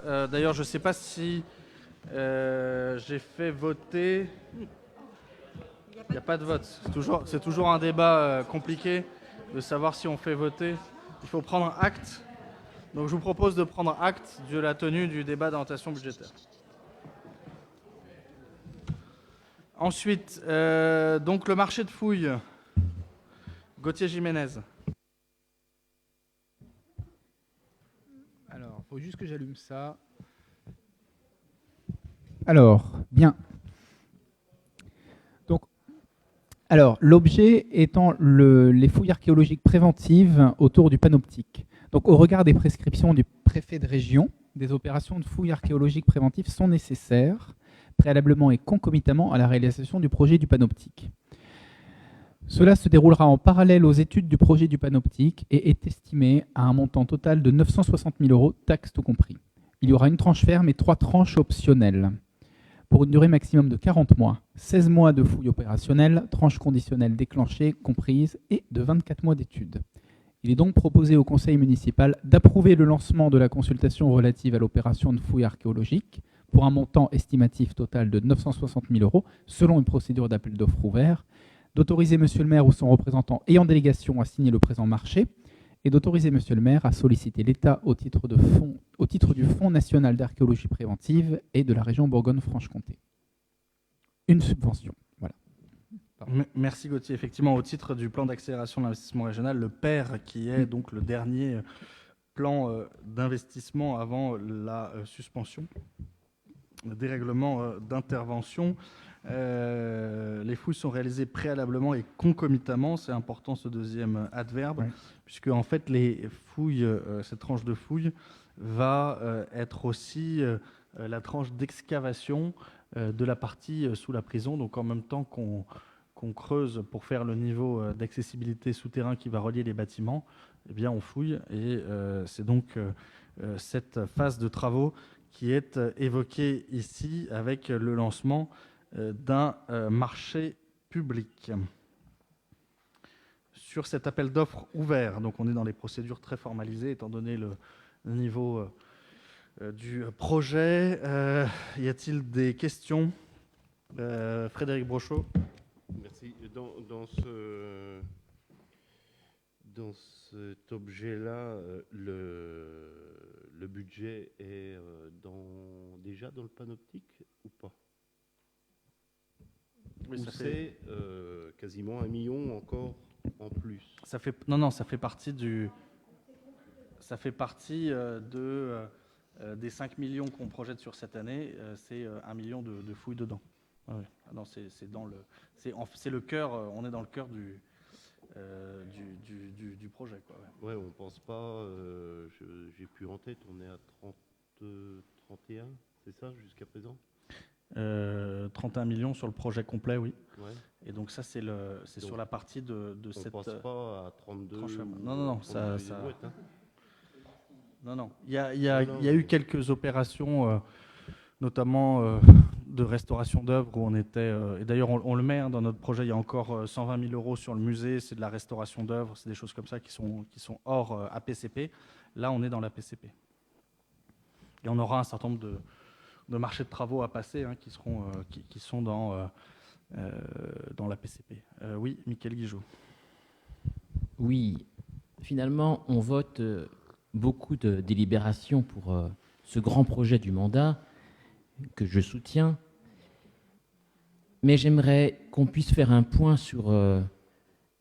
D'ailleurs, je ne sais pas si j'ai fait voter. Il n'y a pas de vote. C'est toujours un débat compliqué de savoir si on fait voter. Il faut prendre acte. Donc je vous propose de prendre acte de la tenue du débat d'orientation budgétaire. Ensuite, donc le marché de fouilles. Gauthier Jiménez. Alors, il faut juste que j'allume ça. Alors, bien. Donc, l'objet étant les fouilles archéologiques préventives autour du panoptique. Donc, au regard des prescriptions du préfet de région, des opérations de fouilles archéologiques préventives sont nécessaires, préalablement et concomitamment à la réalisation du projet du panoptique. Cela se déroulera en parallèle aux études du projet du panoptique et est estimé à un montant total de 960 000 €, taxes tout compris. Il y aura une tranche ferme et 3 tranches optionnelles, pour une durée maximum de 40 mois, 16 mois de fouilles opérationnelles, tranche conditionnelle déclenchée comprise et de 24 mois d'études. Il est donc proposé au conseil municipal d'approuver le lancement de la consultation relative à l'opération de fouilles archéologiques pour un montant estimatif total de 960 000 € selon une procédure d'appel d'offres ouvert, d'autoriser Monsieur le maire ou son représentant ayant délégation à signer le présent marché et d'autoriser Monsieur le maire à solliciter l'État au titre du Fonds national d'archéologie préventive et de la région Bourgogne-Franche-Comté. Une subvention. Voilà. Merci Gauthier. Effectivement, au titre du plan d'accélération de l'investissement régional, le PER, qui est donc le dernier plan d'investissement avant la suspension des règlements d'intervention. Les fouilles sont réalisées préalablement et concomitamment, c'est important ce deuxième adverbe, ouais. Puisque en fait les fouilles, cette tranche de fouilles va être aussi la tranche d'excavation de la partie sous la prison, donc en même temps qu'on creuse pour faire le niveau d'accessibilité souterrain qui va relier les bâtiments, eh bien on fouille et c'est donc cette phase de travaux qui est évoquée ici avec le lancement d'un marché public. Sur cet appel d'offres ouvert, donc on est dans les procédures très formalisées étant donné le niveau du projet. Y a-t-il des questions? Frédéric Brochot. Merci. Dans cet objet-là, le budget est déjà dans le panoptique ou pas? Oui, ça fait quasiment 1 million encore en plus. Ça fait partie des 5 millions qu'on projette sur cette année. C'est 1 million de fouilles dedans. Ah oui. Ah non, c'est le cœur. On est dans le cœur du projet, quoi. Ouais, on pense pas. J'ai plus en tête. On est à 31, c'est ça jusqu'à présent. 31 millions sur le projet complet, oui. Ouais. Et donc ça, c'est sur la partie de cette... On ne pense pas à 32... Non, ça... Non. Il y a eu quelques opérations, notamment de restauration d'œuvres, où on était... et d'ailleurs, on le met dans notre projet, il y a encore 120 000 € sur le musée, c'est de la restauration d'œuvres, c'est des choses comme ça qui sont hors APCP. Là, on est dans l'APCP. Et on aura un certain nombre de marchés de travaux à passer qui sont dans la PCP. Oui, Mickaël Guigeot. Oui, finalement, on vote beaucoup de délibérations pour ce grand projet du mandat que je soutiens. Mais j'aimerais qu'on puisse faire un point sur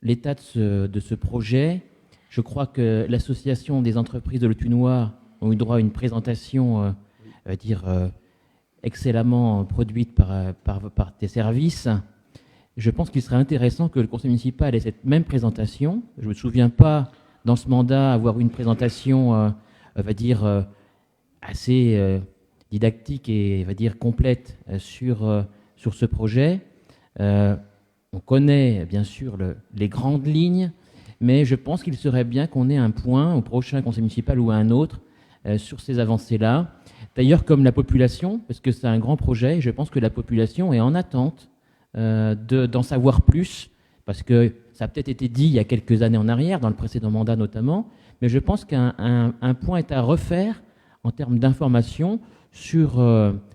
l'état de ce projet. Je crois que l'Association des entreprises de l'Autunois ont eu droit à une présentation, excellemment produite par tes services. Je pense qu'il serait intéressant que le conseil municipal ait cette même présentation. Je ne me souviens pas, dans ce mandat, avoir une présentation, assez didactique et, complète sur ce projet. On connaît, bien sûr, les grandes lignes, mais je pense qu'il serait bien qu'on ait un point au prochain conseil municipal ou à un autre sur ces avancées-là. D'ailleurs, comme la population, parce que c'est un grand projet, je pense que la population est en attente d'en savoir plus, parce que ça a peut-être été dit il y a quelques années en arrière, dans le précédent mandat notamment, mais je pense qu'un point est à refaire en termes d'information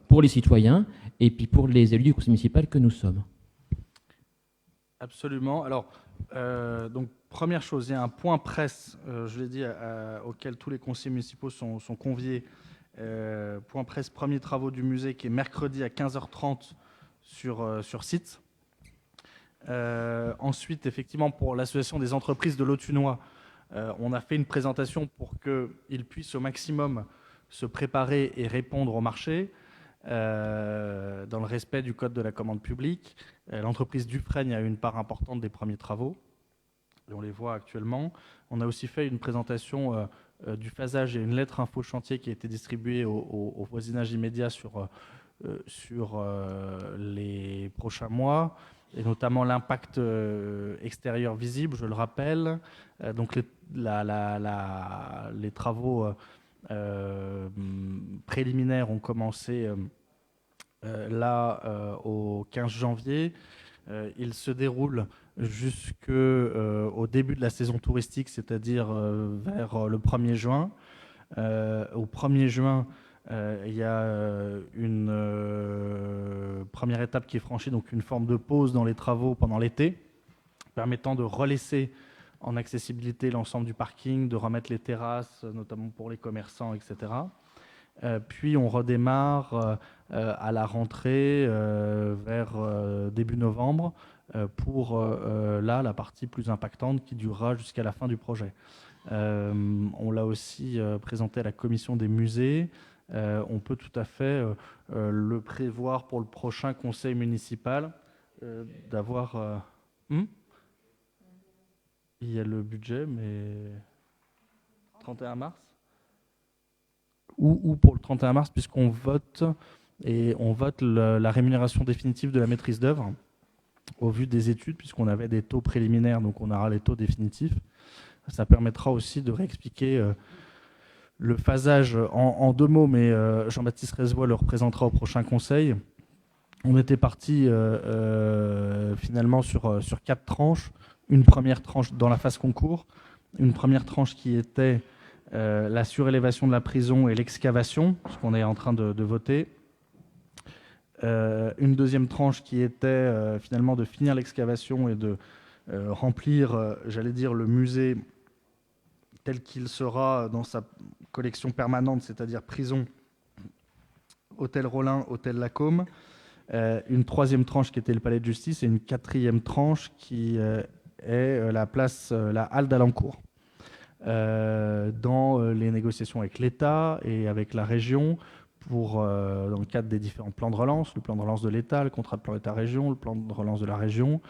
pour les citoyens et puis pour les élus du conseil municipal que nous sommes. Absolument. Alors, donc, première chose, il y a un point presse, je l'ai dit, auquel tous les conseillers municipaux sont conviés. Point presse, premiers travaux du musée, qui est mercredi à 15h30 sur site. Ensuite, effectivement, pour l'association des entreprises de l'Autunois, on a fait une présentation pour qu'ils puissent au maximum se préparer et répondre au marché dans le respect du code de la commande publique. L'entreprise Dufresne a eu une part importante des premiers travaux, et on les voit actuellement. On a aussi fait une présentation du phasage et une lettre info chantier qui a été distribuée au voisinage immédiat sur les prochains mois, et notamment l'impact extérieur visible, je le rappelle. Donc les travaux préliminaires ont commencé au 15 janvier. Il se déroule jusqu'au début de la saison touristique, c'est-à-dire vers le 1er juin. Au 1er juin, il y a une première étape qui est franchie, donc une forme de pause dans les travaux pendant l'été, permettant de relaisser en accessibilité l'ensemble du parking, de remettre les terrasses, notamment pour les commerçants, etc. Puis on redémarre à la rentrée vers début novembre pour la partie plus impactante qui durera jusqu'à la fin du projet. On l'a aussi présenté à la commission des musées. On peut tout à fait le prévoir pour le prochain conseil municipal d'avoir... Il y a le budget, mais 31 mars ou pour le 31 mars, puisqu'on vote, et on vote la rémunération définitive de la maîtrise d'œuvre au vu des études, puisqu'on avait des taux préliminaires, donc on aura les taux définitifs. Ça permettra aussi de réexpliquer le phasage en 2 mots, mais Jean-Baptiste Rezvois le représentera au prochain conseil. On était parti finalement sur 4 tranches. Une première tranche dans la phase concours, une première tranche qui était la surélévation de la prison et l'excavation, ce qu'on est en train de voter. Une deuxième tranche qui était finalement de finir l'excavation et de remplir, j'allais dire, le musée tel qu'il sera dans sa collection permanente, c'est-à-dire prison, hôtel Rollin, hôtel Lacôme. Une troisième tranche qui était le palais de justice et une quatrième tranche qui est la place, la halle d'Alencourt. Dans les négociations avec l'État et avec la région, dans le cadre des différents plans de relance, le plan de relance de l'État, le contrat de plan État-région, le plan de relance de la région,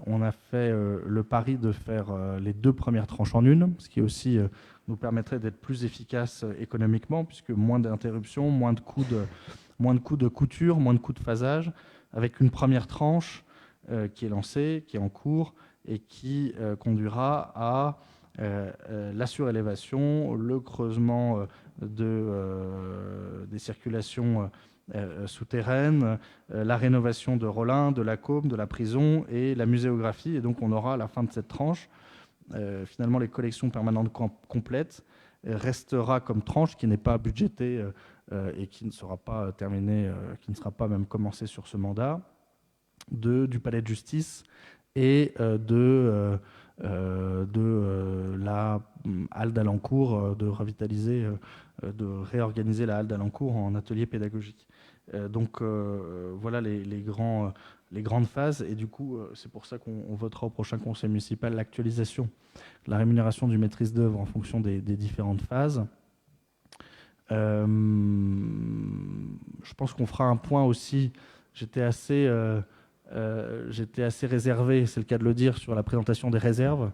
on a fait le pari de faire les 2 premières tranches en une, ce qui aussi nous permettrait d'être plus efficace économiquement, puisque moins d'interruptions, moins de coûts de couture, moins de coûts de phasage, avec une première tranche qui est lancée, qui est en cours, et qui conduira à la surélévation, le creusement des circulations souterraines, la rénovation de Rollin, de Lacôme, de la prison et la muséographie. Et donc on aura à la fin de cette tranche, finalement les collections permanentes complètes, restera comme tranche qui n'est pas budgétée et qui ne sera pas terminée, qui ne sera pas même commencée sur ce mandat, du palais de justice et de la halle d'Alencourt, de revitaliser, de réorganiser la halle d'Alencourt en atelier pédagogique. Donc voilà les grandes phases, et du coup c'est pour ça qu'on votera au prochain conseil municipal l'actualisation de la rémunération du maîtrise d'œuvre en fonction des différentes phases. Je pense qu'on fera un point aussi. J'étais assez réservé, c'est le cas de le dire, sur la présentation des réserves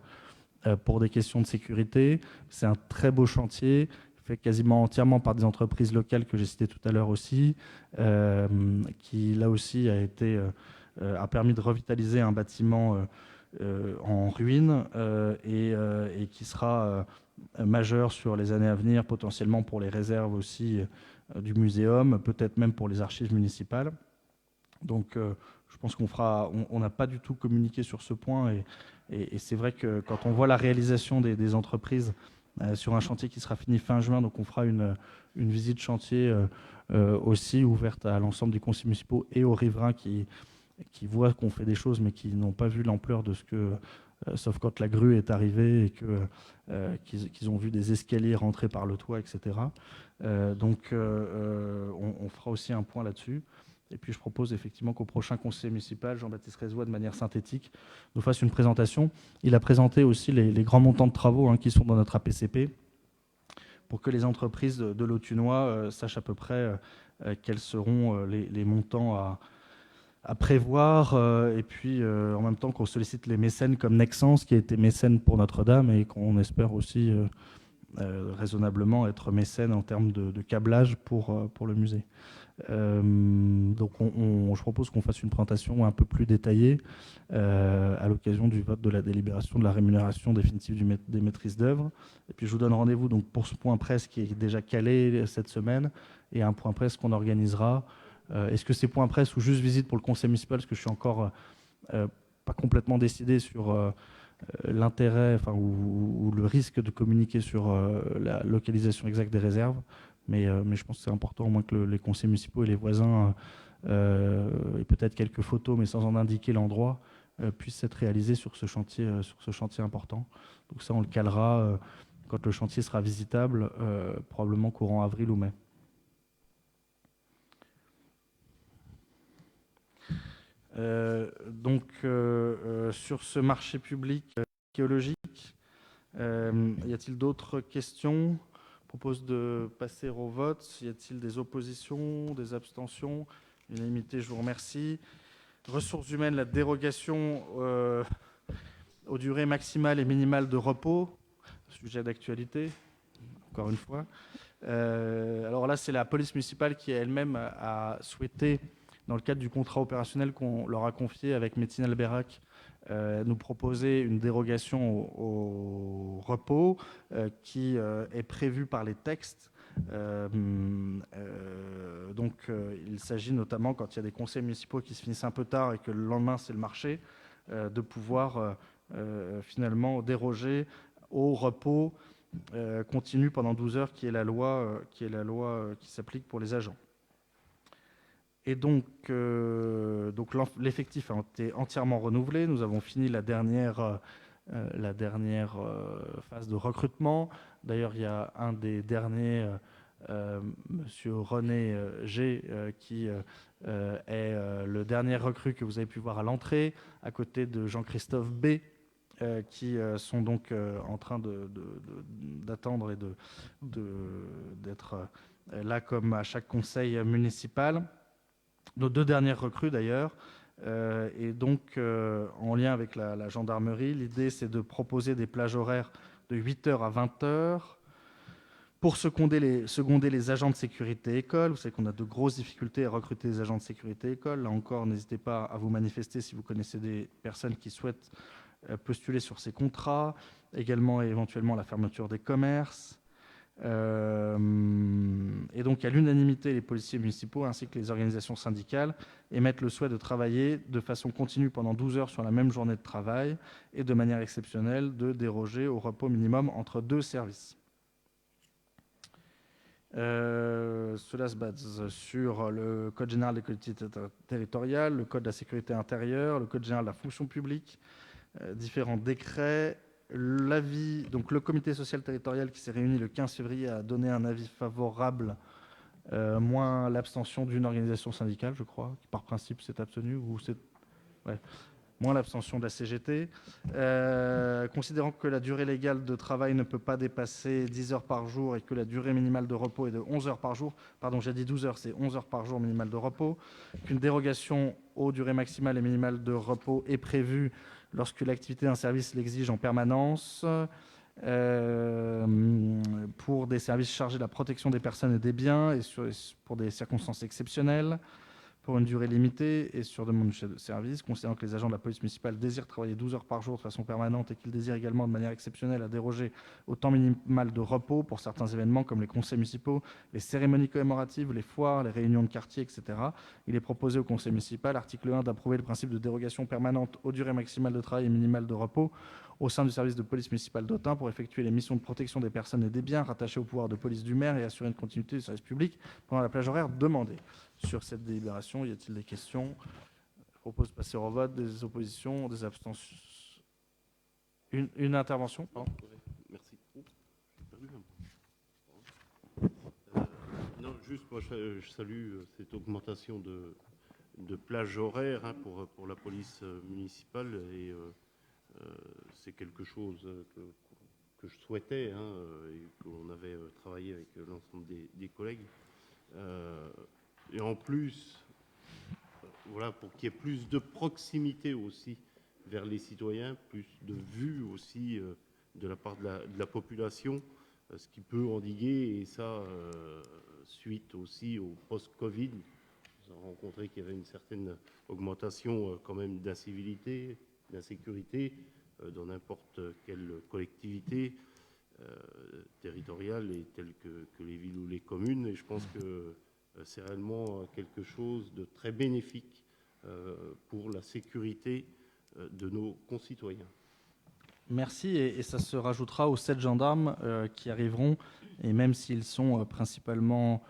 pour des questions de sécurité. C'est un très beau chantier, fait quasiment entièrement par des entreprises locales que j'ai citées tout à l'heure aussi, qui là aussi a permis de revitaliser un bâtiment en ruine et qui sera majeur sur les années à venir, potentiellement pour les réserves aussi du muséum, peut-être même pour les archives municipales. Donc je pense on n'a pas du tout communiqué sur ce point, et c'est vrai que quand on voit la réalisation des entreprises sur un chantier qui sera fini fin juin. Donc on fera une visite chantier aussi ouverte à l'ensemble des conseils municipaux et aux riverains qui voient qu'on fait des choses mais qui n'ont pas vu l'ampleur de ce que, sauf quand la grue est arrivée et qu'ils ont vu des escaliers rentrer par le toit, etc. Donc on fera aussi un point là-dessus. Et puis je propose effectivement qu'au prochain conseil municipal, Jean-Baptiste Rézois, de manière synthétique, nous fasse une présentation. Il a présenté aussi les grands montants de travaux qui sont dans notre APCP, pour que les entreprises de l'Autunois sachent à peu près quels seront les montants à prévoir, et puis en même temps qu'on sollicite les mécènes comme Nexens, qui a été mécène pour Notre-Dame, et qu'on espère aussi raisonnablement être mécène en termes de câblage pour le musée. Donc je propose qu'on fasse une présentation un peu plus détaillée à l'occasion du vote de la délibération de la rémunération définitive des maîtrises d'œuvre. Et puis je vous donne rendez-vous donc pour ce point presse qui est déjà calé cette semaine, et un point presse qu'on organisera. Est-ce que c'est point presse ou juste visite pour le conseil municipal, parce que je suis encore pas complètement décidé sur l'intérêt, ou le risque de communiquer sur la localisation exacte des réserves. Mais je pense que c'est important au moins que les conseils municipaux et les voisins, et peut-être quelques photos, mais sans en indiquer l'endroit, puissent être réalisés sur ce chantier important. Donc ça, on le calera quand le chantier sera visitable, probablement courant avril ou mai. Sur ce marché public archéologique, y a-t-il d'autres questions ? Je propose de passer au vote. Y a-t-il des oppositions, des abstentions ? Unanimité, je vous remercie. Ressources humaines, la dérogation aux durées maximales et minimales de repos, sujet d'actualité, encore une fois. Alors là, c'est la police municipale qui elle-même a souhaité, dans le cadre du contrat opérationnel qu'on leur a confié avec Médecine Albérac, nous proposer une dérogation au repos qui est prévue par les textes. Il s'agit notamment, quand il y a des conseils municipaux qui se finissent un peu tard et que le lendemain c'est le marché, de pouvoir finalement déroger au repos continu pendant 12 heures, qui est la loi qui s'applique pour les agents. Et donc l'effectif a été entièrement renouvelé. Nous avons fini la dernière phase de recrutement. D'ailleurs, il y a un des derniers, Monsieur René G, qui est le dernier recrue que vous avez pu voir à l'entrée, à côté de Jean-Christophe B, qui sont donc en train d'attendre et d'être là comme à chaque conseil municipal. Nos deux dernières recrues d'ailleurs, et donc en lien avec la gendarmerie, l'idée c'est de proposer des plages horaires de 8h à 20h pour seconder les agents de sécurité école. Vous savez qu'on a de grosses difficultés à recruter des agents de sécurité école. Là encore, n'hésitez pas à vous manifester si vous connaissez des personnes qui souhaitent postuler sur ces contrats. Également et éventuellement la fermeture des commerces. Et donc à l'unanimité, les policiers municipaux ainsi que les organisations syndicales émettent le souhait de travailler de façon continue pendant 12 heures sur la même journée de travail et de manière exceptionnelle de déroger au repos minimum entre deux services. Cela se base sur le Code général des collectivités territoriales, le Code de la sécurité intérieure, le Code général de la fonction publique, différents décrets. L'avis, donc le comité social territorial qui s'est réuni le 15 février a donné un avis favorable, moins l'abstention d'une organisation syndicale, je crois, qui par principe s'est abstenue, ou c'est... Ouais. Moins l'abstention de la CGT. Considérant que la durée légale de travail ne peut pas dépasser 10 heures par jour et que la durée minimale de repos est de 11 heures par jour, pardon, j'ai dit 12 heures, c'est 11 heures par jour minimale de repos, qu'une dérogation aux durées maximales et minimales de repos est prévue lorsque l'activité d'un service l'exige en permanence, pour des services chargés de la protection des personnes et des biens, et pour des circonstances exceptionnelles, pour une durée limitée et sur demande du chef de service, considérant que les agents de la police municipale désirent travailler 12 heures par jour de façon permanente et qu'ils désirent également de manière exceptionnelle à déroger au temps minimal de repos pour certains événements comme les conseils municipaux, les cérémonies commémoratives, les foires, les réunions de quartier, etc. Il est proposé au conseil municipal, article 1, d'approuver le principe de dérogation permanente aux durées maximales de travail et minimales de repos au sein du service de police municipale d'Autun pour effectuer les missions de protection des personnes et des biens rattachés au pouvoir de police du maire et assurer une continuité du service public pendant la plage horaire demandée. Sur cette délibération, y a-t-il des questions? Je propose de passer au vote. Des oppositions, des abstentions. Une intervention, pardon. Ouais, merci. Oups, j'ai perdu un point. Non, juste moi je salue cette augmentation de plage horaire pour la police municipale et c'est quelque chose que je souhaitais et qu'on avait travaillé avec l'ensemble des collègues. Et en plus, voilà, pour qu'il y ait plus de proximité aussi vers les citoyens, plus de vues aussi de la part de la population, ce qui peut endiguer, et ça, suite aussi au post-Covid, nous avons rencontré qu'il y avait une certaine augmentation quand même d'incivilité, d'insécurité dans n'importe quelle collectivité territoriale, et telle que les villes ou les communes, et je pense que c'est réellement quelque chose de très bénéfique pour la sécurité de nos concitoyens. Merci, et ça se rajoutera aux 7 gendarmes qui arriveront, et même s'ils sont principalement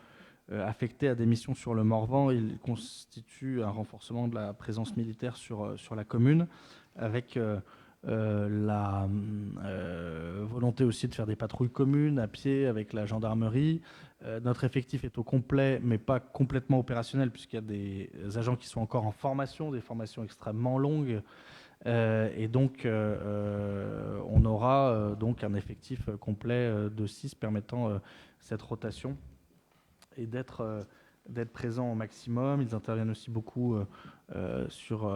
affectés à des missions sur le Morvan, ils constituent un renforcement de la présence militaire sur la commune, avec la volonté aussi de faire des patrouilles communes à pied avec la gendarmerie. Notre effectif est au complet, mais pas complètement opérationnel, puisqu'il y a des agents qui sont encore en formation, des formations extrêmement longues. Et donc, on aura donc un effectif complet de 6 permettant cette rotation et d'être présents au maximum. Ils interviennent aussi beaucoup sur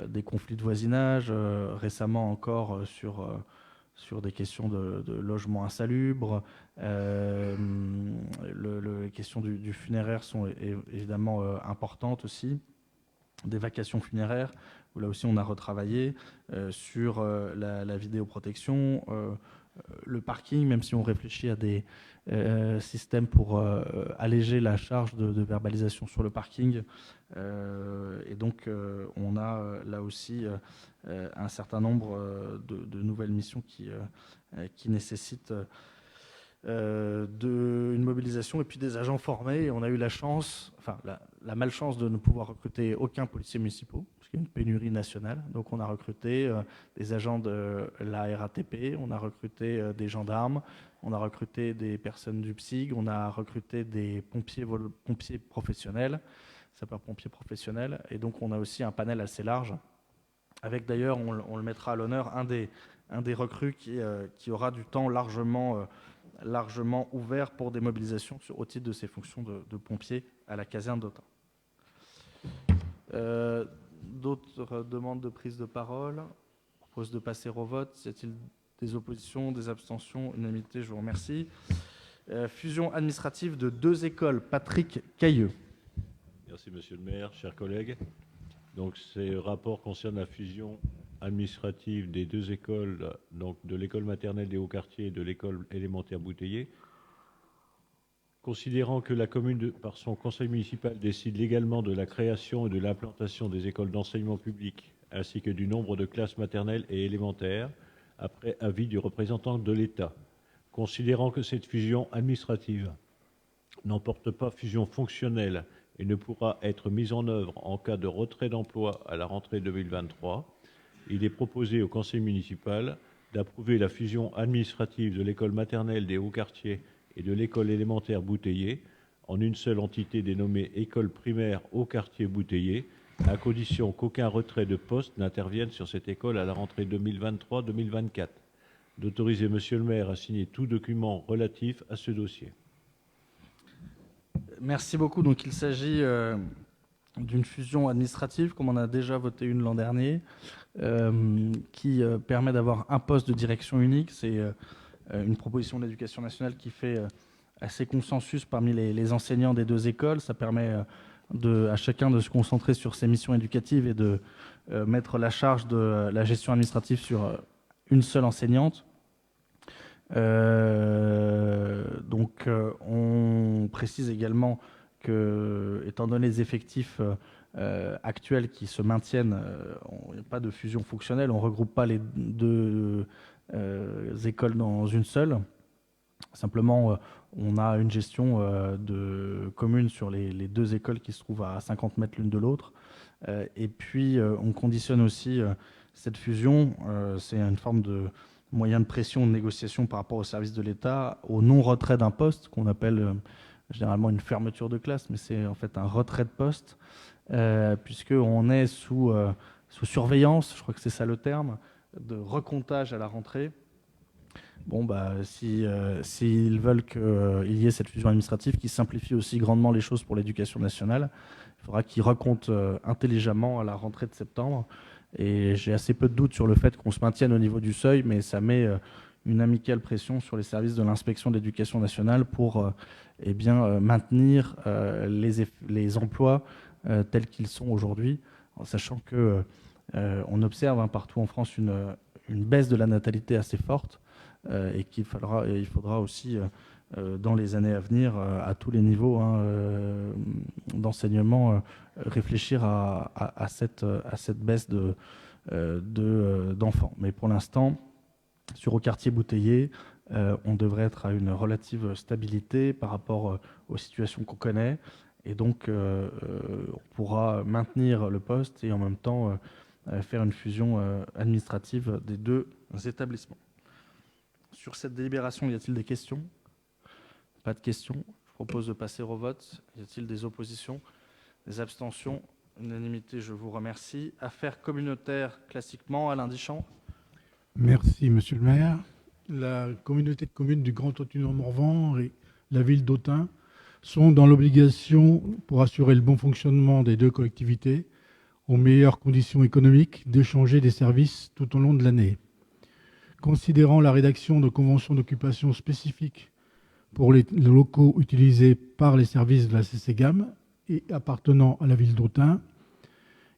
des conflits de voisinage, récemment encore sur des questions de logement insalubre. Les questions du funéraire sont évidemment importantes aussi. Des vacations funéraires, où là aussi on a retravaillé sur la vidéoprotection, le parking, même si on réfléchit à des systèmes pour alléger la charge de verbalisation sur le parking. Et donc on a là aussi un certain nombre de nouvelles missions qui nécessitent une mobilisation et puis des agents formés. Et on a eu la chance, enfin la malchance de ne pouvoir recruter aucun policier municipal, parce qu'il y a une pénurie nationale. Donc on a recruté des agents de la RATP, on a recruté des gendarmes, on a recruté des personnes du PSIG, on a recruté des pompiers professionnels, sapeurs-pompiers professionnels. Et donc on a aussi un panel assez large, avec d'ailleurs, on le mettra à l'honneur, un des recrues qui aura du temps largement ouvert pour des mobilisations au titre de ses fonctions de pompier à la caserne d'Autun. D'autres demandes de prise de parole? Je propose de passer au vote. Y a-t-il des oppositions, des abstentions? Unanimité, je vous remercie. Fusion administrative de 2 écoles. Patrick Cailleux. Merci Monsieur le maire, chers collègues. Donc ces rapports concernent la fusion administrative des 2 écoles, donc de l'école maternelle des Hauts-Quartiers et de l'école élémentaire Bouteiller. Considérant que la commune, par son conseil municipal, décide légalement de la création et de l'implantation des écoles d'enseignement public, ainsi que du nombre de classes maternelles et élémentaires, après avis du représentant de l'État. Considérant que cette fusion administrative n'emporte pas fusion fonctionnelle et ne pourra être mise en œuvre en cas de retrait d'emploi à la rentrée 2023, il est proposé au conseil municipal d'approuver la fusion administrative de l'école maternelle des Hauts-Quartiers et de l'école élémentaire Bouteiller en une seule entité dénommée école primaire Hauts-Quartiers Bouteiller, à condition qu'aucun retrait de poste n'intervienne sur cette école à la rentrée 2023-2024. D'autoriser Monsieur le maire à signer tout document relatif à ce dossier. Merci beaucoup. Donc il s'agit d'une fusion administrative, comme on a déjà voté une l'an dernier, qui permet d'avoir un poste de direction unique. C'est une proposition de l'Éducation nationale qui fait assez consensus parmi les enseignants des 2 écoles. Ça permet à chacun de se concentrer sur ses missions éducatives et de mettre la charge de la gestion administrative sur une seule enseignante. Donc on précise également que, étant donné les effectifs actuelles qui se maintiennent. Il n'y a pas de fusion fonctionnelle, on ne regroupe pas les deux écoles dans une seule. Simplement, on a une gestion de commune sur les deux écoles qui se trouvent à 50 mètres l'une de l'autre. Et puis, on conditionne aussi cette fusion, c'est une forme de moyen de pression, de négociation par rapport au service de l'État, au non-retrait d'un poste, qu'on appelle généralement une fermeture de classe, mais c'est en fait un retrait de poste, puisqu'on est sous surveillance, je crois que c'est ça le terme, de recomptage à la rentrée. Bon, s'ils veulent qu'il y ait cette fusion administrative qui simplifie aussi grandement les choses pour l'éducation nationale, il faudra qu'ils recomptent intelligemment à la rentrée de septembre. Et j'ai assez peu de doutes sur le fait qu'on se maintienne au niveau du seuil, mais ça met une amicale pression sur les services de l'inspection de l'éducation nationale pour maintenir les emplois tels qu'ils sont aujourd'hui, en sachant qu'on observe partout en France une baisse de la natalité assez forte. Et il faudra aussi, dans les années à venir, à tous les niveaux d'enseignement, réfléchir à cette baisse d'enfants. Mais pour l'instant, sur Auquartier-Bouteiller, on devrait être à une relative stabilité par rapport aux situations qu'on connaît. Et donc, on pourra maintenir le poste et en même temps faire une fusion administrative des deux établissements. Sur cette délibération, y a-t-il des questions? Pas de questions. Je propose de passer au vote. Y a-t-il des oppositions? Des abstentions? Unanimité, je vous remercie. Affaires communautaires, classiquement, Alain Dichand. Merci, monsieur le maire. La communauté de communes du Grand Autunois-Morvan et la ville d'Autun sont dans l'obligation, pour assurer le bon fonctionnement des deux collectivités, aux meilleures conditions économiques, d'échanger des services tout au long de l'année. Considérant la rédaction de conventions d'occupation spécifiques pour les locaux utilisés par les services de la CCGAM et appartenant à la ville d'Autun,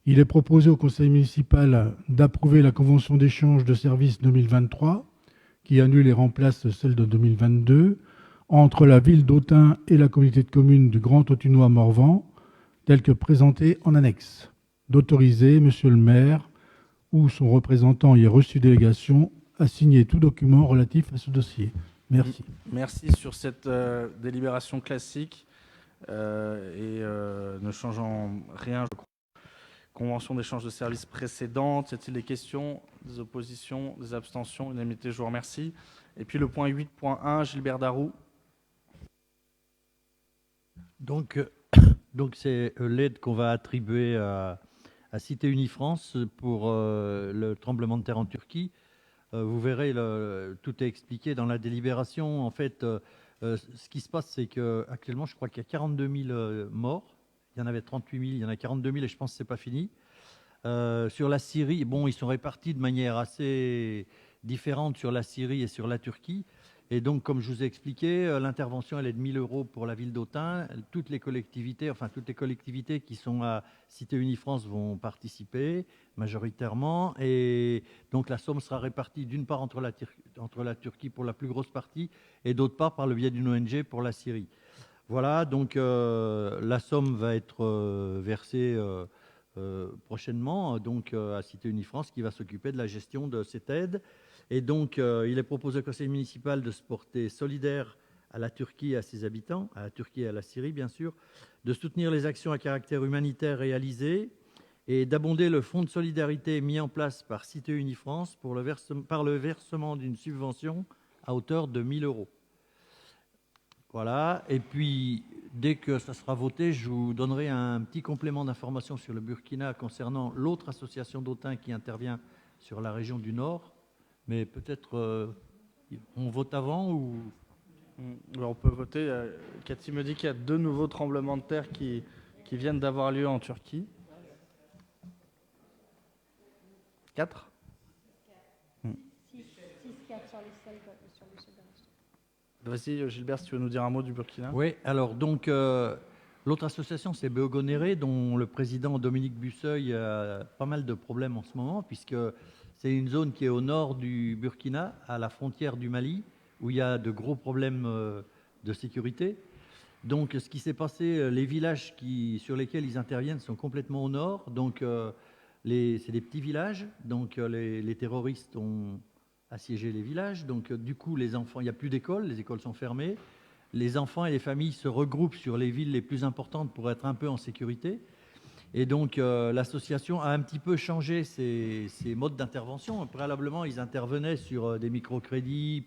il est proposé au conseil municipal d'approuver la convention d'échange de services 2023, qui annule et remplace celle de 2022, entre la ville d'Autun et la communauté de communes du Grand Autunois-Morvan, telle que présentée en annexe. D'autoriser, monsieur le maire, ou son représentant y ait reçu délégation, à signer tout document relatif à ce dossier. Merci. Merci sur cette délibération classique ne changeant rien, je crois. Convention d'échange de services précédente. Y a-t-il des questions, des oppositions, des abstentions? Unanimité, je vous remercie. Et puis le point 8.1, Gilbert Darroux. Donc c'est l'aide qu'on va attribuer à Cité Unifrance pour le tremblement de terre en Turquie. Vous verrez, tout est expliqué dans la délibération. En fait, ce qui se passe, c'est qu'actuellement, je crois qu'il y a 42 000 morts. Il y en avait 38 000, il y en a 42 000 et je pense que ce n'est pas fini. Sur la Syrie, bon, ils sont répartis de manière assez différente sur la Syrie et sur la Turquie. Et donc, comme je vous ai expliqué, l'intervention, elle est de 1 000 € pour la ville d'Autun. Toutes les collectivités qui sont à Cité Unifrance vont participer majoritairement. Et donc, la somme sera répartie d'une part entre la Turquie pour la plus grosse partie et d'autre part par le biais d'une ONG pour la Syrie. Voilà, donc la somme va être versée prochainement donc, à Cité Unifrance qui va s'occuper de la gestion de cette aide. Et donc, il est proposé au conseil municipal de se porter solidaire à la Turquie et à ses habitants, à la Turquie et à la Syrie, bien sûr, de soutenir les actions à caractère humanitaire réalisées et d'abonder le fonds de solidarité mis en place par Cité Unifrance par le versement d'une subvention à hauteur de 1 000 €. Voilà. Et puis, dès que ça sera voté, je vous donnerai un petit complément d'information sur le Burkina concernant l'autre association d'Autun qui intervient sur la région du Nord. Mais peut-être on vote avant ou... Alors on peut voter. Cathy me dit qu'il y a 2 nouveaux tremblements de terre qui viennent d'avoir lieu en Turquie. 4 6-4 sur les seuls. Vas-y Gilbert, si tu veux nous dire un mot du Burkina. Oui, alors donc l'autre association c'est Beogonéré, dont le président Dominique Busseuil a pas mal de problèmes en ce moment, puisque c'est une zone qui est au nord du Burkina, à la frontière du Mali, où il y a de gros problèmes de sécurité. Donc, ce qui s'est passé, les villages sur lesquels ils interviennent sont complètement au nord. Donc, c'est des petits villages. Donc, les terroristes ont assiégé les villages. Donc, du coup, les enfants, il n'y a plus d'écoles, les écoles sont fermées. Les enfants et les familles se regroupent sur les villes les plus importantes pour être un peu en sécurité. Et donc, l'association a un petit peu changé ses modes d'intervention. Préalablement, ils intervenaient sur des microcrédits,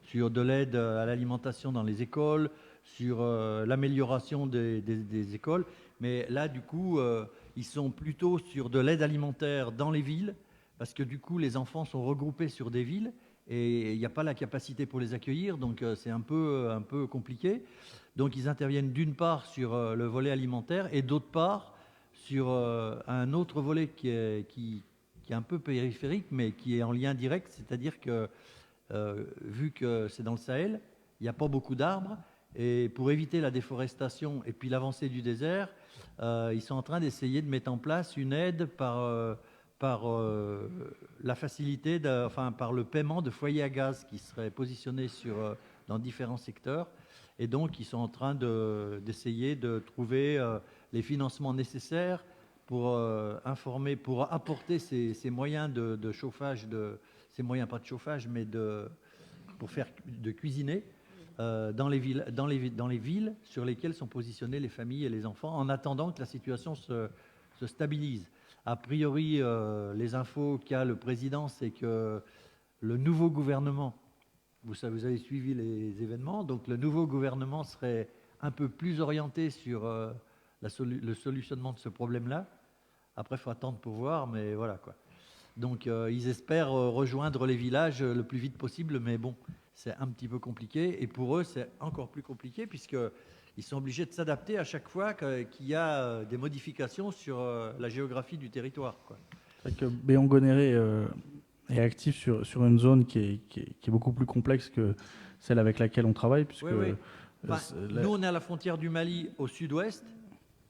sur de l'aide à l'alimentation dans les écoles, sur l'amélioration des écoles. Mais là, du coup, ils sont plutôt sur de l'aide alimentaire dans les villes, parce que du coup, les enfants sont regroupés sur des villes et il n'y a pas la capacité pour les accueillir, donc c'est un peu compliqué. Donc, ils interviennent d'une part sur le volet alimentaire et d'autre part sur un autre volet qui est un peu périphérique, mais qui est en lien direct, c'est-à-dire que vu que c'est dans le Sahel, il n'y a pas beaucoup d'arbres, et pour éviter la déforestation et puis l'avancée du désert, ils sont en train d'essayer de mettre en place une aide par la facilité, par le paiement de foyers à gaz qui seraient positionnés dans différents secteurs. Et donc, ils sont en train d'essayer de trouver les financements nécessaires pour informer, pour apporter ces moyens de chauffage, ces moyens pas de chauffage, mais pour faire de cuisiner dans les villes sur lesquelles sont positionnées les familles et les enfants, en attendant que la situation se stabilise. A priori, les infos qu'a le président, c'est que le nouveau gouvernement, vous avez suivi les événements, donc le nouveau gouvernement serait un peu plus orienté sur le solutionnement de ce problème-là. Après, il faut attendre pour voir, mais voilà quoi. Donc, ils espèrent rejoindre les villages le plus vite possible, mais bon, c'est un petit peu compliqué. Et pour eux, c'est encore plus compliqué puisqu'ils sont obligés de s'adapter à chaque fois qu'il y a des modifications sur la géographie du territoire, quoi. C'est vrai que Béon-Gonéré est actif sur une zone qui est beaucoup plus complexe que celle avec laquelle on travaille. Puisque, oui. Nous, on est à la frontière du Mali au sud-ouest,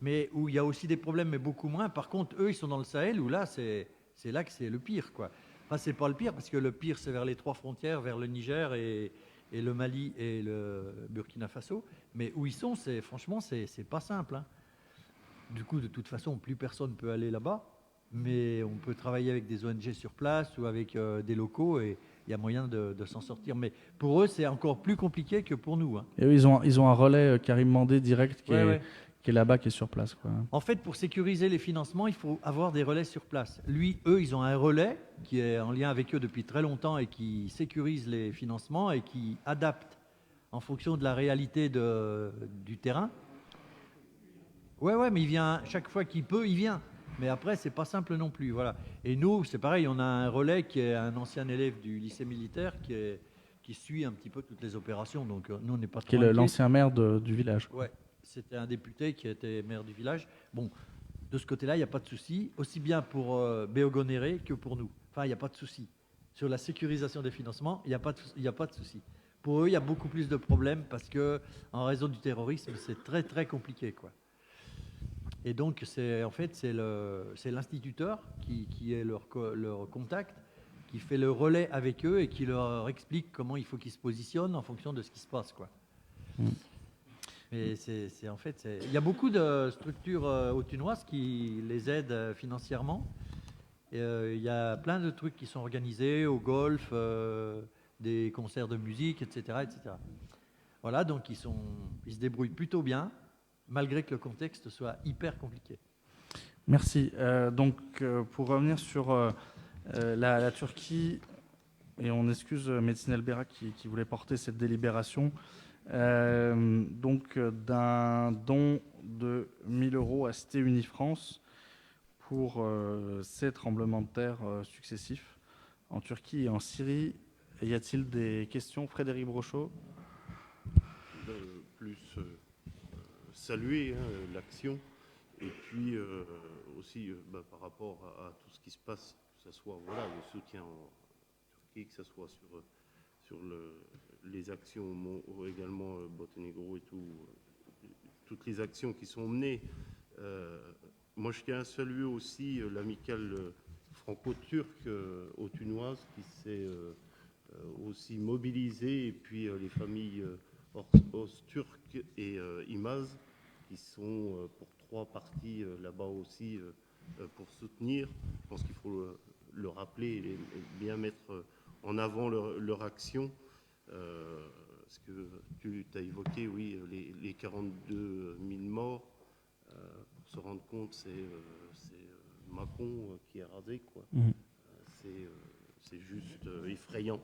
mais où il y a aussi des problèmes, mais beaucoup moins. Par contre, eux, ils sont dans le Sahel, où là, c'est là que c'est le pire, quoi. Enfin, c'est pas le pire, parce que le pire, c'est vers les trois frontières, vers le Niger et le Mali et le Burkina Faso. Mais où ils sont, franchement, c'est pas simple, hein. Du coup, de toute façon, plus personne ne peut aller là-bas, mais on peut travailler avec des ONG sur place ou avec des locaux, et il y a moyen de s'en sortir. Mais pour eux, c'est encore plus compliqué que pour nous, hein. Et eux, ils ont un relais Karim Mandé direct qui est là-bas, qui est sur place, quoi. En fait, pour sécuriser les financements, il faut avoir des relais sur place. Eux, ils ont un relais qui est en lien avec eux depuis très longtemps et qui sécurise les financements et qui adapte en fonction de la réalité du terrain. Ouais, mais il vient chaque fois qu'il peut, il vient. Mais après, c'est pas simple non plus, voilà. Et nous, c'est pareil, on a un relais qui est un ancien élève du lycée militaire qui suit un petit peu toutes les opérations. Donc nous, on n'est pas trop inquiets. Qui est l'ancien maire du village. Ouais. C'était un député qui était maire du village. Bon, de ce côté-là, il n'y a pas de souci, aussi bien pour Béogonéré que pour nous. Enfin, il n'y a pas de souci. Sur la sécurisation des financements, il n'y a pas de souci. Pour eux, il y a beaucoup plus de problèmes parce que, en raison du terrorisme, c'est très très compliqué, quoi. Et donc, c'est l'instituteur qui est leur contact, qui fait le relais avec eux et qui leur explique comment il faut qu'ils se positionnent en fonction de ce qui se passe, quoi. Mais il y a beaucoup de structures autunoises qui les aident financièrement. Il y a plein de trucs qui sont organisés au golf, des concerts de musique, etc., etc. Voilà, donc ils se débrouillent plutôt bien, malgré que le contexte soit hyper compliqué. Merci. Pour revenir sur la Turquie, et on excuse Médecine Elbera qui voulait porter cette délibération, d'un don de 1 000 € à Cité Unifrance pour ces tremblements de terre successifs en Turquie et en Syrie. Y a-t-il des questions, Frédéric Brochot? Saluer l'action et puis aussi par rapport à tout ce qui se passe, que ce soit le soutien en Turquie, que ce soit sur les actions également Monténégro et toutes les actions qui sont menées. Moi, je tiens à saluer aussi l'amicale franco-turque autunoise qui s'est aussi mobilisée, et puis les familles Öztürk et Imaz, qui sont pour 3 parties là-bas aussi pour soutenir. Je pense qu'il faut le rappeler et bien mettre en avant leur action. Ce que tu as évoqué, oui, les 42 000 morts, pour se rendre compte, c'est Mâcon qui est rasé, quoi. C'est juste effrayant.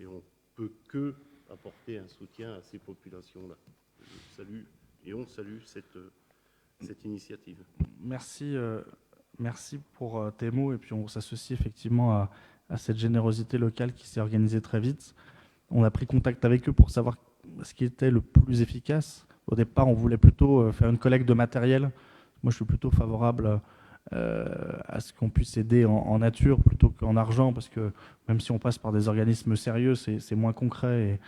Et on peut que apporter un soutien à ces populations-là. Je salue et on salue cette initiative. Merci, merci pour tes mots. Et puis on s'associe effectivement à cette générosité locale qui s'est organisée très vite. On a pris contact avec eux pour savoir ce qui était le plus efficace. Au départ, on voulait plutôt faire une collecte de matériel. Moi, je suis plutôt favorable à ce qu'on puisse aider en nature plutôt qu'en argent, parce que même si on passe par des organismes sérieux, c'est moins concret.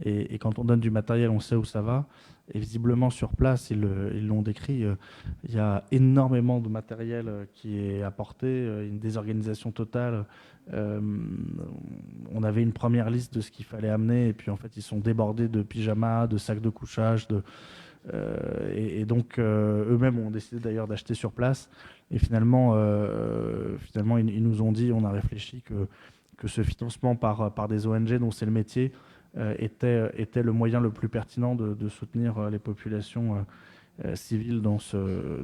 Et quand on donne du matériel, on sait où ça va. Et visiblement, sur place, ils l'ont décrit, il y a énormément de matériel qui est apporté, une désorganisation totale. On avait une première liste de ce qu'il fallait amener, et puis en fait, ils sont débordés de pyjamas, de sacs de couchage, et donc eux-mêmes ont décidé d'ailleurs d'acheter sur place. Et finalement, ils nous ont dit, on a réfléchi que ce financement par des ONG dont c'est le métier était le moyen le plus pertinent de soutenir les populations civiles dans ce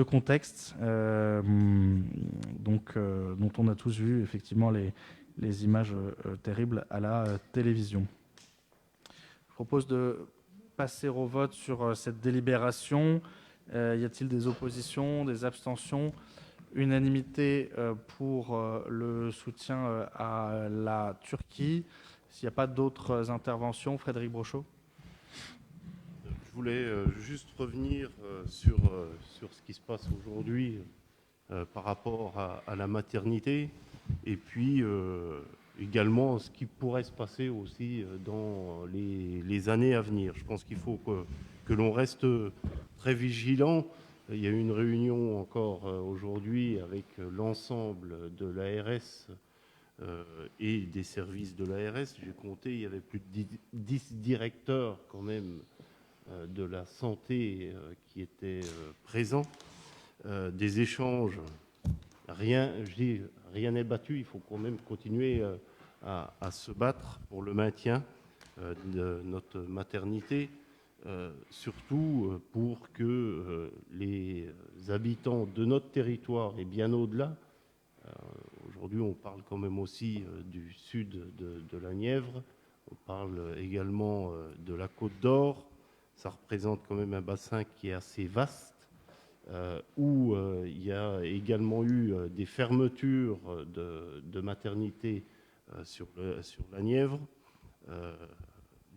contexte, dont on a tous vu effectivement les images terribles à la télévision. Je propose de passer au vote sur cette délibération. Y a-t-il des oppositions, des abstentions? Unanimité pour le soutien à la Turquie. S'il n'y a pas d'autres interventions, Frédéric Brochot. Je voulais juste revenir sur ce qui se passe aujourd'hui par rapport à la maternité, et puis également ce qui pourrait se passer aussi dans les années à venir. Je pense qu'il faut que l'on reste très vigilant. Il y a eu une réunion encore aujourd'hui avec l'ensemble de l'ARS et des services de l'ARS. J'ai compté, il y avait plus de 10 directeurs quand même de la santé qui étaient présents. Des échanges, rien n'est battu, il faut quand même continuer à se battre pour le maintien de notre maternité. Surtout pour que les habitants de notre territoire et bien au-delà, aujourd'hui on parle quand même aussi du sud de la Nièvre, on parle également de la Côte d'Or, ça représente quand même un bassin qui est assez vaste, où il y a également eu des fermetures de maternités sur la Nièvre,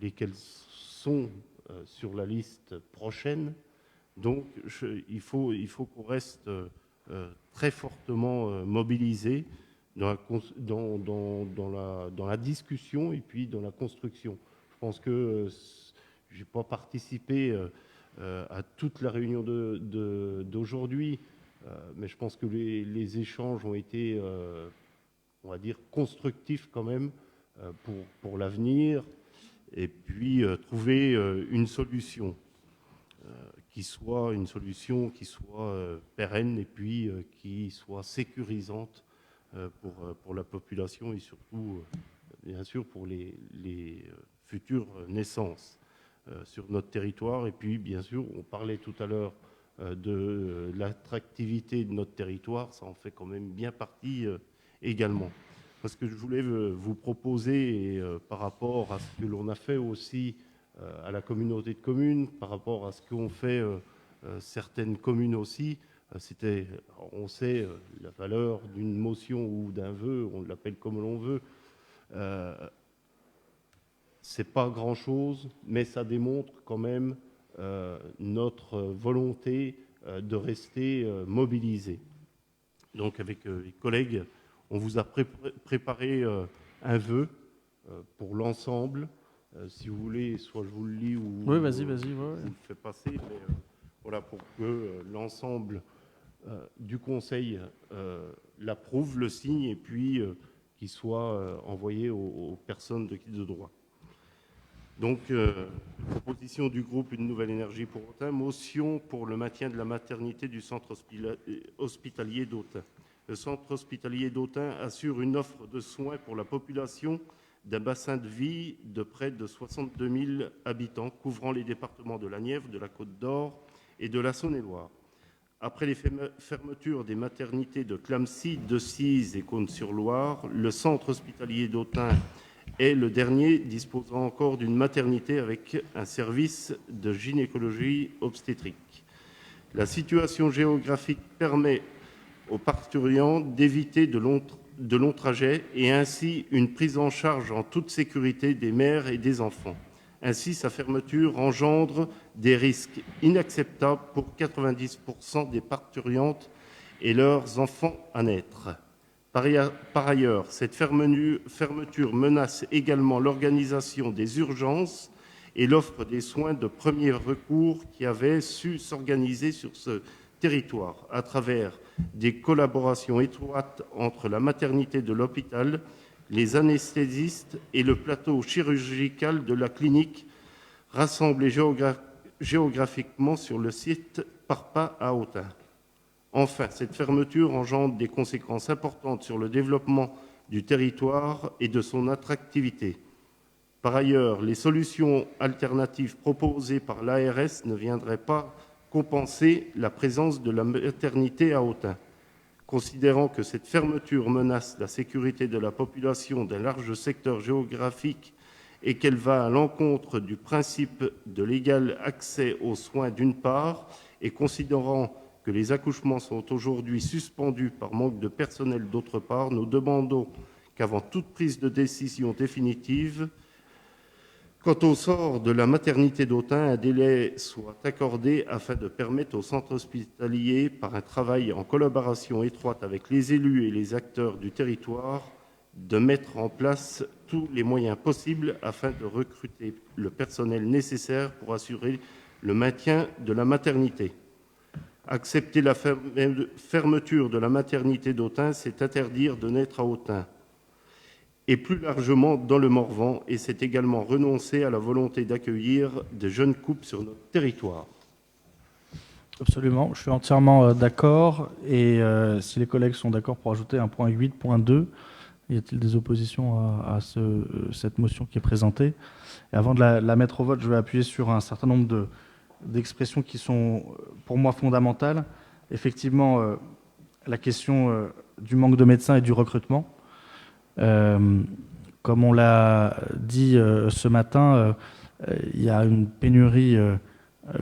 lesquelles sont sur la liste prochaine. Donc il faut qu'on reste très fortement mobilisé dans la discussion et puis dans la construction. Je pense que je n'ai pas participé à toute la réunion d'aujourd'hui, mais je pense que les échanges ont été, on va dire, constructifs quand même pour l'avenir. Et puis trouver une solution qui soit pérenne et puis qui soit sécurisante pour la population et surtout, bien sûr, pour les futures naissances sur notre territoire. Et puis, bien sûr, on parlait tout à l'heure de l'attractivité de notre territoire, ça en fait quand même bien partie également. Parce que je voulais vous proposer, par rapport à ce que l'on a fait aussi à la communauté de communes, par rapport à ce qu'ont fait certaines communes aussi, on sait la valeur d'une motion ou d'un vœu, on l'appelle comme l'on veut. C'est pas grand-chose, mais ça démontre quand même notre volonté de rester mobilisés. Donc avec les collègues, on vous a préparé un vœu pour l'ensemble. Si vous voulez, soit je vous le lis ou oui, vas-y, je ouais. vous le fais passer. Mais voilà, pour que l'ensemble du Conseil l'approuve, le signe, et puis qu'il soit envoyé aux personnes de droit. Donc, proposition du groupe Une Nouvelle Énergie pour Autun, motion pour le maintien de la maternité du centre hospitalier d'Autun. Le centre hospitalier d'Autun assure une offre de soins pour la population d'un bassin de vie de près de 62 000 habitants, couvrant les départements de la Nièvre, de la Côte d'Or et de la Saône-et-Loire. Après les fermetures des maternités de Clamecy, Decize et Cosne-sur-Loire, le centre hospitalier d'Autun est le dernier disposant encore d'une maternité avec un service de gynécologie obstétrique. La situation géographique permet aux parturients d'éviter de longs trajets et ainsi une prise en charge en toute sécurité des mères et des enfants. Ainsi, sa fermeture engendre des risques inacceptables pour 90% des parturiantes et leurs enfants à naître. Par ailleurs, cette fermeture menace également l'organisation des urgences et l'offre des soins de premier recours qui avaient su s'organiser sur ce territoire à travers des collaborations étroites entre la maternité de l'hôpital, les anesthésistes et le plateau chirurgical de la clinique rassemblés géographiquement sur le site Parpa à Autun. Enfin, cette fermeture engendre des conséquences importantes sur le développement du territoire et de son attractivité. Par ailleurs, les solutions alternatives proposées par l'ARS ne viendraient pas compenser la présence de la maternité à Autun. Considérant que cette fermeture menace la sécurité de la population d'un large secteur géographique et qu'elle va à l'encontre du principe de l'égal accès aux soins d'une part, et considérant que les accouchements sont aujourd'hui suspendus par manque de personnel d'autre part, nous demandons qu'avant toute prise de décision définitive, quant au sort de la maternité d'Autun, un délai soit accordé afin de permettre au centre hospitalier, par un travail en collaboration étroite avec les élus et les acteurs du territoire, de mettre en place tous les moyens possibles afin de recruter le personnel nécessaire pour assurer le maintien de la maternité. Accepter la fermeture de la maternité d'Autun, c'est interdire de naître à Autun, et plus largement dans le Morvan, et c'est également renoncer à la volonté d'accueillir de jeunes couples sur notre territoire. Absolument, je suis entièrement d'accord. Et si les collègues sont d'accord pour ajouter un point 8.2, y a-t-il des oppositions à cette motion qui est présentée? Et avant de la mettre au vote, je vais appuyer sur un certain nombre d'expressions qui sont pour moi fondamentales. Effectivement, la question du manque de médecins et du recrutement. Comme on l'a dit ce matin, il y a une pénurie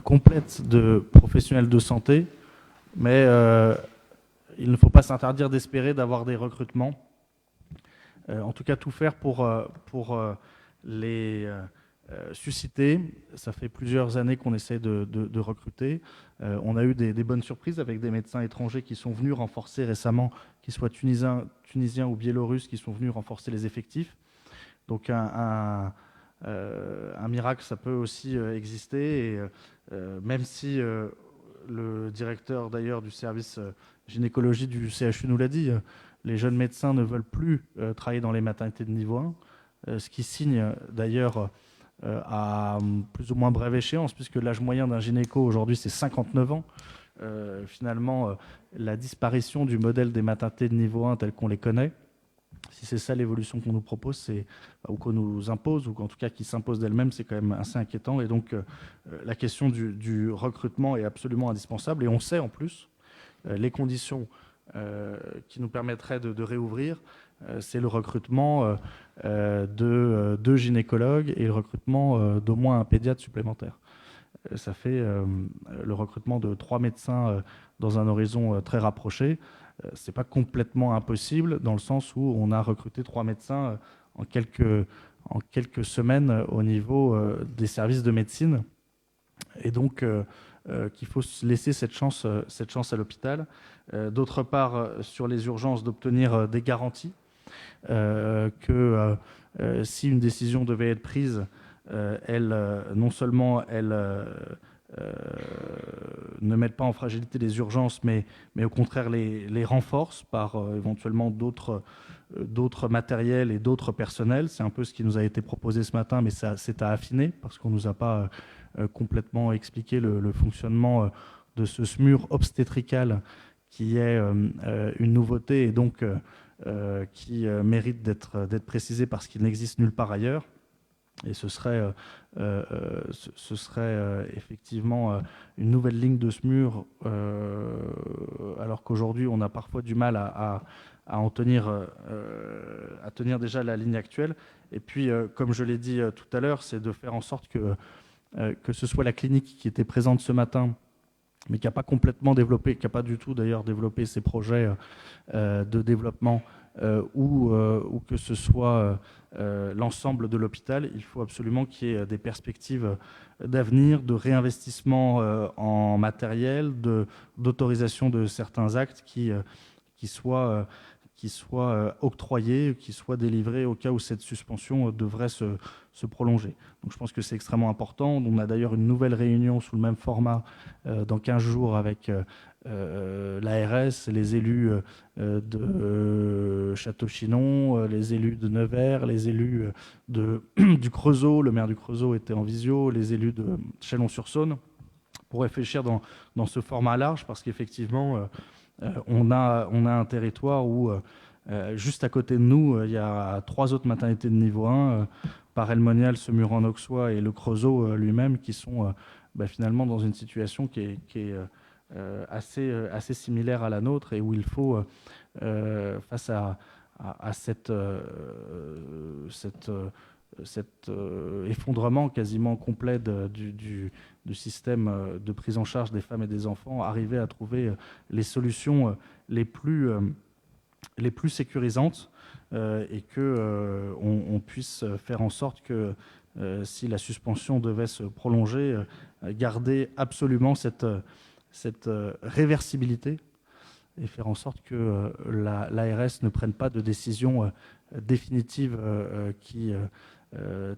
complète de professionnels de santé, mais il ne faut pas s'interdire d'espérer d'avoir des recrutements. En tout cas, tout faire pour les susciter. Ça fait plusieurs années qu'on essaie de recruter. On a eu des bonnes surprises avec des médecins étrangers qui sont venus renforcer récemment, qu'ils soient tunisiens ou biélorusses, qui sont venus renforcer les effectifs. Donc un miracle, ça peut aussi exister. Et même si le directeur d'ailleurs du service gynécologie du CHU nous l'a dit, les jeunes médecins ne veulent plus travailler dans les maternités de niveau 1, ce qui signe d'ailleurs à plus ou moins brève échéance, puisque l'âge moyen d'un gynéco aujourd'hui c'est 59 ans. Finalement, la disparition du modèle des maternités de niveau 1 tel qu'on les connaît, si c'est ça l'évolution qu'on nous propose, ou qu'on nous impose, ou en tout cas qui s'impose d'elle-même, c'est quand même assez inquiétant. Et donc la question du recrutement est absolument indispensable. Et on sait en plus les conditions qui nous permettraient de réouvrir, c'est le recrutement de 2 gynécologues et le recrutement d'au moins un pédiatre supplémentaire. Ça fait le recrutement de 3 médecins dans un horizon très rapproché. Ce n'est pas complètement impossible dans le sens où on a recruté 3 médecins en quelques semaines au niveau des services de médecine. Et donc, qu'il faut laisser cette chance à l'hôpital. D'autre part, sur les urgences, d'obtenir des garanties que si une décision devait être prise, non seulement elle ne mettent pas en fragilité les urgences, mais au contraire les renforcent par éventuellement d'autres matériels et d'autres personnels. C'est un peu ce qui nous a été proposé ce matin, mais c'est à affiner, parce qu'on ne nous a pas complètement expliqué le fonctionnement de ce SMUR obstétrical, qui est une nouveauté et donc qui mérite d'être précisé parce qu'il n'existe nulle part ailleurs. Et ce serait effectivement une nouvelle ligne de SMUR, alors qu'aujourd'hui on a parfois du mal à tenir déjà la ligne actuelle. Et puis, comme je l'ai dit tout à l'heure, c'est de faire en sorte que ce soit la clinique qui était présente ce matin, mais qui n'a pas complètement développé, qui n'a pas du tout d'ailleurs développé ses projets de développement, ou que ce soit l'ensemble de l'hôpital. Il faut absolument qu'il y ait des perspectives d'avenir, de réinvestissement en matériel, d'autorisation de certains actes qui soient octroyés, qui soient délivrés au cas où cette suspension devrait se prolonger. Donc je pense que c'est extrêmement important. On a d'ailleurs une nouvelle réunion sous le même format dans 15 jours avec l'ARS, les élus de Château-Chinon, les élus de Nevers, les élus du Creusot, le maire du Creusot était en visio, les élus de Chalon-sur-Saône, pour réfléchir dans ce format large, parce qu'effectivement, on a un territoire où, juste à côté de nous, il y a 3 autres maternités de niveau 1, Paray-le-Monial, Semur-en-Auxois et le Creusot lui-même, qui sont finalement dans une situation qui est assez similaire à la nôtre, et où il faut, face à cet effondrement quasiment complet du système de prise en charge des femmes et des enfants, arriver à trouver les solutions les plus sécurisantes, et qu'on puisse faire en sorte que, si la suspension devait se prolonger, garder absolument cette réversibilité, et faire en sorte que l'ARS ne prenne pas de décision définitive qui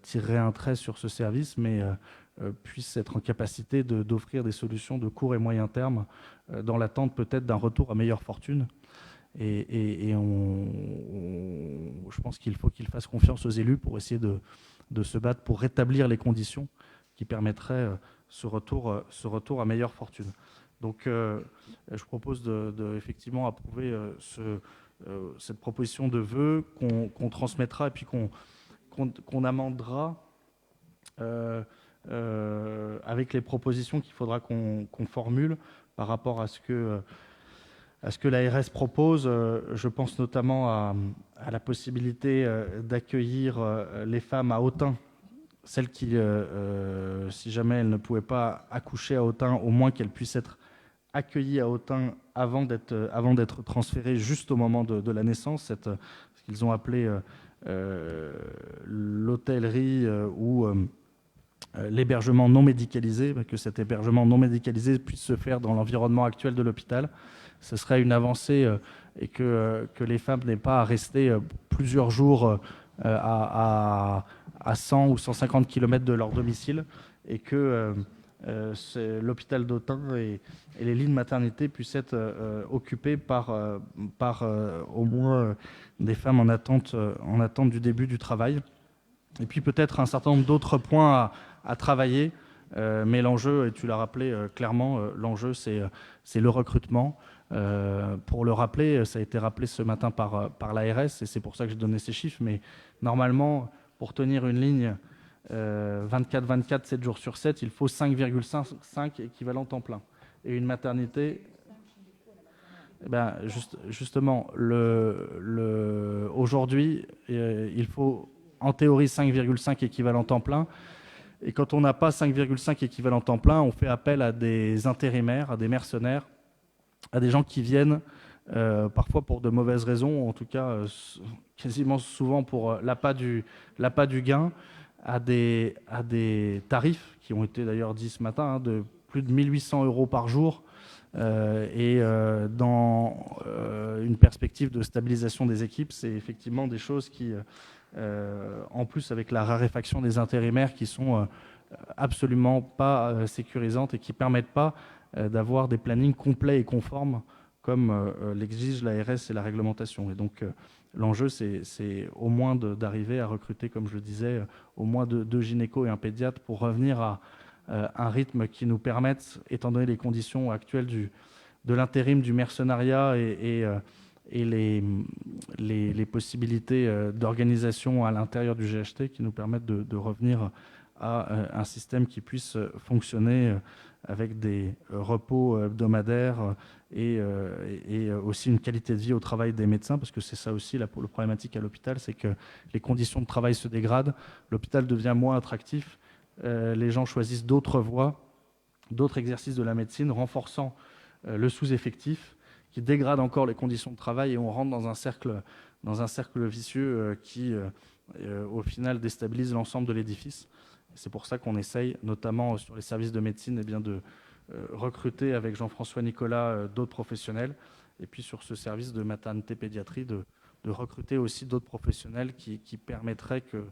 tirerait un trait sur ce service, mais puisse être en capacité d'offrir des solutions de court et moyen terme, dans l'attente peut-être d'un retour à meilleure fortune. Et je pense qu'il faut qu'ils fassent confiance aux élus pour essayer de se battre pour rétablir les conditions qui permettraient ce retour à meilleure fortune. Donc, je propose effectivement approuver cette proposition de vœux qu'on transmettra et puis qu'on amendera avec les propositions qu'il faudra qu'on formule par rapport à ce que l'ARS propose. Je pense notamment à la possibilité d'accueillir les femmes à Autun, celles qui, si jamais elles ne pouvaient pas accoucher à Autun, au moins qu'elles puissent être accueillies à Autun avant d'être transférées juste au moment de la naissance, ce qu'ils ont appelé l'hôtellerie ou l'hébergement non médicalisé, que cet hébergement non médicalisé puisse se faire dans l'environnement actuel de l'hôpital. Ce serait une avancée, et que les femmes n'aient pas à rester plusieurs jours à 100 ou 150 km de leur domicile, et que l'hôpital d'Autun et les lits de maternité puissent être occupés par au moins des femmes en attente du début du travail. Et puis peut-être un certain nombre d'autres points à travailler, mais l'enjeu, et tu l'as rappelé clairement, l'enjeu c'est le recrutement. Pour le rappeler, ça a été rappelé ce matin par l'ARS, et c'est pour ça que j'ai donné ces chiffres, mais normalement, pour tenir une ligne 24/24, 7 jours sur 7, il faut 5,5 équivalents temps plein. Et une maternité, justement, aujourd'hui, il faut en théorie 5,5 équivalents temps plein. Et quand on n'a pas 5,5 équivalents temps plein, on fait appel à des intérimaires, à des mercenaires, à des gens qui viennent parfois pour de mauvaises raisons, en tout cas quasiment souvent pour l'appât du gain, à des tarifs qui ont été d'ailleurs dit ce matin, de plus de 1 800 € par jour, et dans une perspective de stabilisation des équipes, c'est effectivement des choses qui, en plus avec la raréfaction des intérimaires qui sont absolument pas sécurisantes et qui ne permettent pas d'avoir des plannings complets et conformes comme l'exige l'ARS et la réglementation. Et donc l'enjeu, c'est au moins d'arriver à recruter, comme je le disais, au moins deux gynécos et un pédiatre pour revenir à un rythme qui nous permette, étant donné les conditions actuelles de l'intérim, du mercenariat et les possibilités d'organisation à l'intérieur du GHT, qui nous permettent de revenir à un système qui puisse fonctionner avec des repos hebdomadaires et aussi une qualité de vie au travail des médecins, parce que c'est ça aussi la problématique à l'hôpital, c'est que les conditions de travail se dégradent, l'hôpital devient moins attractif, les gens choisissent d'autres voies, d'autres exercices de la médecine, renforçant le sous-effectif, qui dégrade encore les conditions de travail, et on rentre dans un cercle vicieux qui, au final, déstabilise l'ensemble de l'édifice. C'est pour ça qu'on essaye, notamment sur les services de médecine, eh bien de recruter avec Jean-François Nicolas d'autres professionnels, et puis sur ce service de maternité pédiatrie, de recruter aussi d'autres professionnels qui permettraient que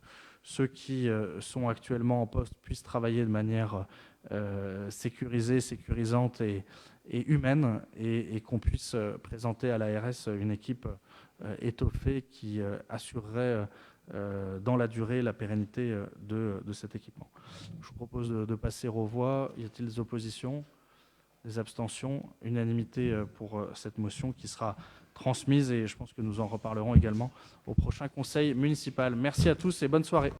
ceux qui sont actuellement en poste puissent travailler de manière sécurisée, sécurisante et humaine, et qu'on puisse présenter à l'ARS une équipe étoffée qui assurerait dans la durée la pérennité de cet équipement. Je vous propose de passer aux voix. Y a-t-il des oppositions, des abstentions? Unanimité pour cette motion qui sera transmise, et je pense que nous en reparlerons également au prochain conseil municipal. Merci à tous et bonne soirée.